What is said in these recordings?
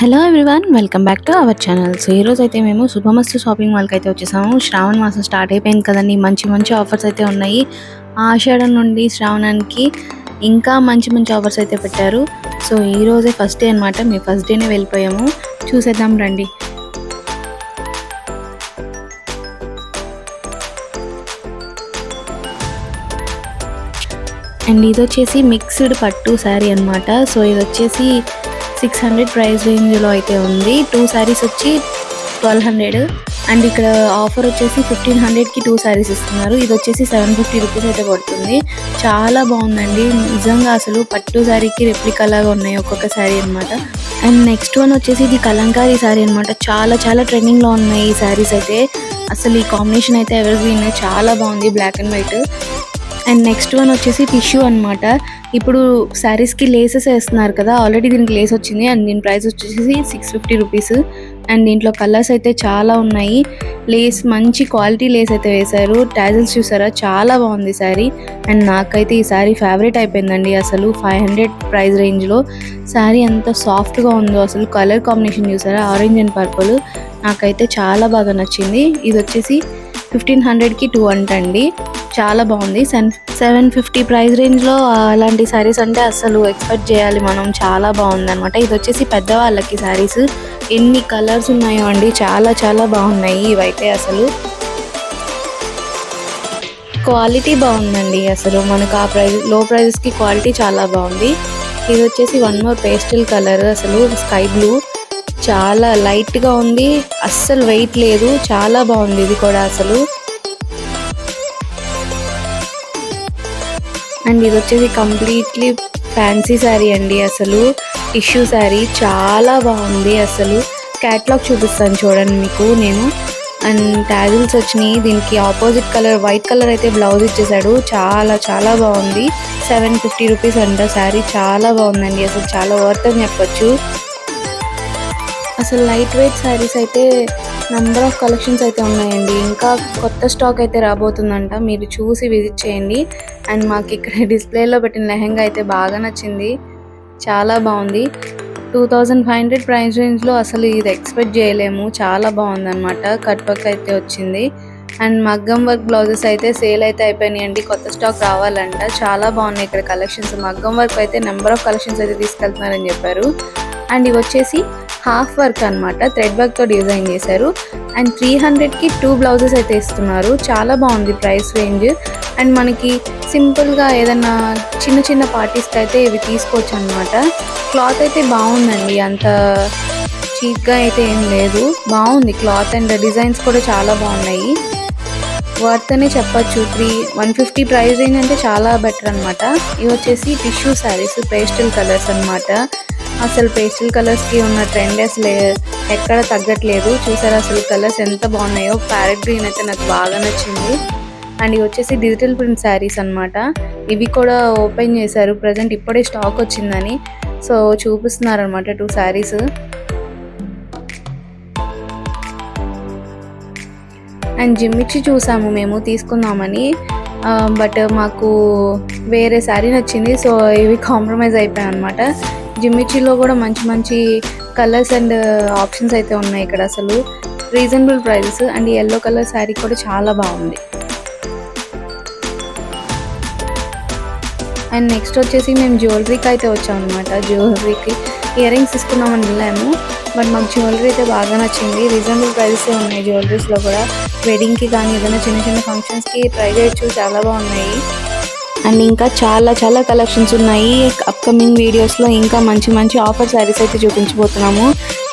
Hello everyone, welcome back to our channel. So ఈరోజు అయితే మేము శుభమస్తు షాపింగ్ మాల్కి అయితే వచ్చేసాము. శ్రావణ మాసం స్టార్ట్ అయిపోయింది కదండి, మంచి మంచి ఆఫర్స్ అయితే ఉన్నాయి. ఆషాఢం నుండి శ్రావణానికి ఇంకా మంచి మంచి ఆఫర్స్ అయితే పెట్టారు. సో ఈరోజే ఫస్ట్ డే అనమాట, మేము ఫస్ట్ డేనే వెళ్ళిపోయాము. చూసేద్దాం రండి. అండ్ ఇది వచ్చేసి మిక్స్డ్ పట్టు శారీ అనమాట. సో ఇది వచ్చేసి 600 ప్రైస్ రేంజ్లో అయితే ఉంది. 2 శారీస్ వచ్చి 1200 అండ్ ఇక్కడ ఆఫర్ వచ్చేసి 1500కి 2 శారీస్ ఇస్తున్నారు. ఇది వచ్చేసి 750 రూపీస్ అయితే పడుతుంది. చాలా బాగుందండి నిజంగా, అసలు పట్టు శారీకి రెప్లికా లాగా ఉన్నాయి ఒక్కొక్క శారీ అనమాట. అండ్ నెక్స్ట్ వన్ వచ్చేసి ఇది కలంకారీ శారీ అనమాట. చాలా చాలా ట్రెండింగ్లో ఉన్నాయి ఈ శారీస్ అయితే. అసలు ఈ కాంబినేషన్ అయితే ఎవర్ గ్రీన్, చాలా బాగుంది, black and white. And next one వచ్చేసి టిష్యూ అనమాట. ఇప్పుడు శారీస్కి లేసెస్ వేస్తున్నారు కదా, ఆల్రెడీ దీనికి లేస్ వచ్చింది అండ్ దీని ప్రైస్ వచ్చేసి 650 రూపీస్. అండ్ దీంట్లో కలర్స్ అయితే చాలా ఉన్నాయి. లేస్ మంచి క్వాలిటీ లేస్ అయితే వేశారు. టాజిల్స్ చూసారా, చాలా బాగుంది శారీ. అండ్ నాకైతే ఈ శారీ ఫేవరెట్ అయిపోయిందండి. అసలు 500 ప్రైస్ రేంజ్లో శారీ ఎంత సాఫ్ట్గా ఉందో, అసలు కలర్ కాంబినేషన్ చూసారా, ఆరెంజ్ అండ్ పర్పుల్, నాకైతే చాలా బాగా నచ్చింది. ఇది వచ్చేసి 1500కి 2 అంటండి, చాలా బాగుంది. 750 ప్రైస్ రేంజ్లో అలాంటి శారీస్ అంటే అసలు ఎక్స్పెక్ట్ చేయాలి మనం, చాలా బాగుంది అనమాట. ఇది వచ్చేసి పెద్దవాళ్ళకి శారీస్. ఎన్ని కలర్స్ ఉన్నాయో అండి, చాలా చాలా బాగున్నాయి ఇవైతే. అసలు క్వాలిటీ బాగుందండి, అసలు మనకు ఆ లో ప్రైజెస్కి క్వాలిటీ చాలా బాగుంది. ఇది వచ్చేసి వన్ మోర్ పేస్టల్ కలర్, అసలు స్కై బ్లూ, చాలా లైట్గా ఉంది, అస్సలు వెయిట్ లేదు, చాలా బాగుంది ఇది కూడా అసలు. అండ్ ఇది వచ్చేసి కంప్లీట్లీ ఫ్యాన్సీ శారీ అండి, అసలు టిష్యూ శారీ, చాలా బాగుంది. అసలు క్యాట్లాగ్ చూపిస్తాను చూడండి మీకు నేను. అండ్ టాజిల్స్ వచ్చినాయి, దీనికి ఆపోజిట్ కలర్ వైట్ కలర్ అయితే బ్లౌజ్ ఇచ్చేసాడు, చాలా చాలా బాగుంది. 750 రూపీస్ అంట శారీ, చాలా బాగుందండి, అసలు చాలా వర్త్ అని చెప్పొచ్చు. అసలు లైట్ వెయిట్ శారీస్ అయితే నెంబర్ ఆఫ్ కలెక్షన్స్ అయితే ఉన్నాయండి. ఇంకా కొత్త స్టాక్ అయితే రాబోతుందంట, మీరు చూసి విజిట్ చేయండి. అండ్ మాకు ఇక్కడ డిస్ప్లేలో పెట్టిన లెహెంగా అయితే బాగా నచ్చింది, చాలా బాగుంది. 2500 ప్రైస్ రేంజ్లో అసలు ఇది ఎక్స్పెక్ట్ చేయలేము, చాలా బాగుందన్నమాట. కట్ వర్క్ అయితే వచ్చింది. అండ్ మగ్గం వర్క్ బ్లౌజెస్ అయితే సేల్ అయితే అయిపోయినాయండి, కొత్త స్టాక్ రావాలంట. చాలా బాగున్నాయి ఇక్కడ కలెక్షన్స్. మగ్గం వర్క్ అయితే నెంబర్ ఆఫ్ కలెక్షన్స్ అయితే తీసుకెళ్తున్నారని చెప్పారు. అండ్ ఇవి వచ్చేసి హాఫ్ వర్క్ అనమాట, థ్రెడ్ వర్క్తో డిజైన్ చేశారు. అండ్ 300కి 2 బ్లౌజెస్ అయితే ఇస్తున్నారు, చాలా బాగుంది ప్రైస్ రేంజ్. అండ్ మనకి సింపుల్గా ఏదన్నా చిన్న చిన్న పార్టీస్కి అయితే ఇవి తీసుకోవచ్చు అనమాట. క్లాత్ అయితే బాగుందండి, అంత చీప్గా అయితే ఏం లేదు, బాగుంది క్లాత్. అండ్ డిజైన్స్ కూడా చాలా బాగున్నాయి, వర్త్ అని చెప్పచ్చు. 150 ప్రైస్ రేంజ్ అంటే చాలా బెటర్ అనమాట. ఇవి వచ్చేసి టిష్యూ శారీస్, పేస్టల్ కలర్స్ అనమాట. అసలు పేస్టల్ కలర్స్కి ఉన్న ట్రెండ్ అసలు ఎక్కడ తగ్గట్లేదు. చూసారా అసలు కలర్స్ ఎంత బాగున్నాయో. ప్యారెట్ గ్రీన్ అయితే నాకు బాగా నచ్చింది. అండ్ ఇవి వచ్చేసి డిజిటల్ ప్రింట్ శారీస్ అనమాట. ఇవి కూడా ఓపెన్ చేశారు, ప్రజెంట్ ఇప్పుడే స్టాక్ వచ్చిందని. సో చూపిస్తున్నారు అనమాట 2 శారీస్. అండ్ జిమ్మిచ్చి చూసాము మేము తీసుకుందామని, బట్ మాకు వేరే శారీ నచ్చింది. సో ఇవి కాంప్రమైజ్ అయిపోయాయి అనమాట. జిమ్మిచ్చిలో కూడా మంచి మంచి కలర్స్ అండ్ ఆప్షన్స్ అయితే ఉన్నాయి ఇక్కడ, అసలు reasonable prices. And yellow colour sari కూడా చాలా బాగుంది. అండ్ నెక్స్ట్ వచ్చేసి మేము జ్యువెలరీకి అయితే వచ్చాం అనమాట. జ్యువెలరీకి ఇయర్ రింగ్స్ తీసుకున్నామని వెళ్ళాము, బట్ మాకు జ్యువెలరీ అయితే బాగా నచ్చింది. రీజనబుల్ ప్రైజెస్ ఉన్నాయి జ్యువెలరీస్లో కూడా. వెడ్డింగ్కి కానీ ఏదైనా చిన్న చిన్న ఫంక్షన్స్కి ట్రై చేయొచ్చు, చాలా బాగున్నాయి. అండ్ ఇంకా చాలా చాలా కలెక్షన్స్ ఉన్నాయి. అప్కమింగ్ వీడియోస్లో ఇంకా మంచి మంచి ఆఫర్ శారీస్ అయితే చూపించబోతున్నాము.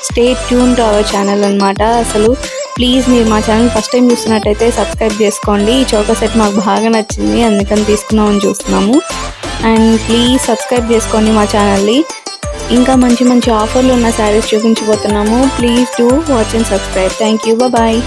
Stay tune to our channel అనమాట. అసలు ప్లీజ్ మీరు మా ఛానల్ ఫస్ట్ టైం చూస్తున్నట్టయితే సబ్స్క్రైబ్ చేసుకోండి. ఈ చౌక సెట్ మాకు బాగా నచ్చింది, అందుకని తీసుకుందామని చూస్తున్నాము. అండ్ ప్లీజ్ సబ్స్క్రైబ్ చేసుకోండి మా ఛానల్ని. ఇంకా మంచి మంచి ఆఫర్లు ఉన్న శారీస్ చూపించబోతున్నాము. Please do watch and subscribe. Thank you, bye.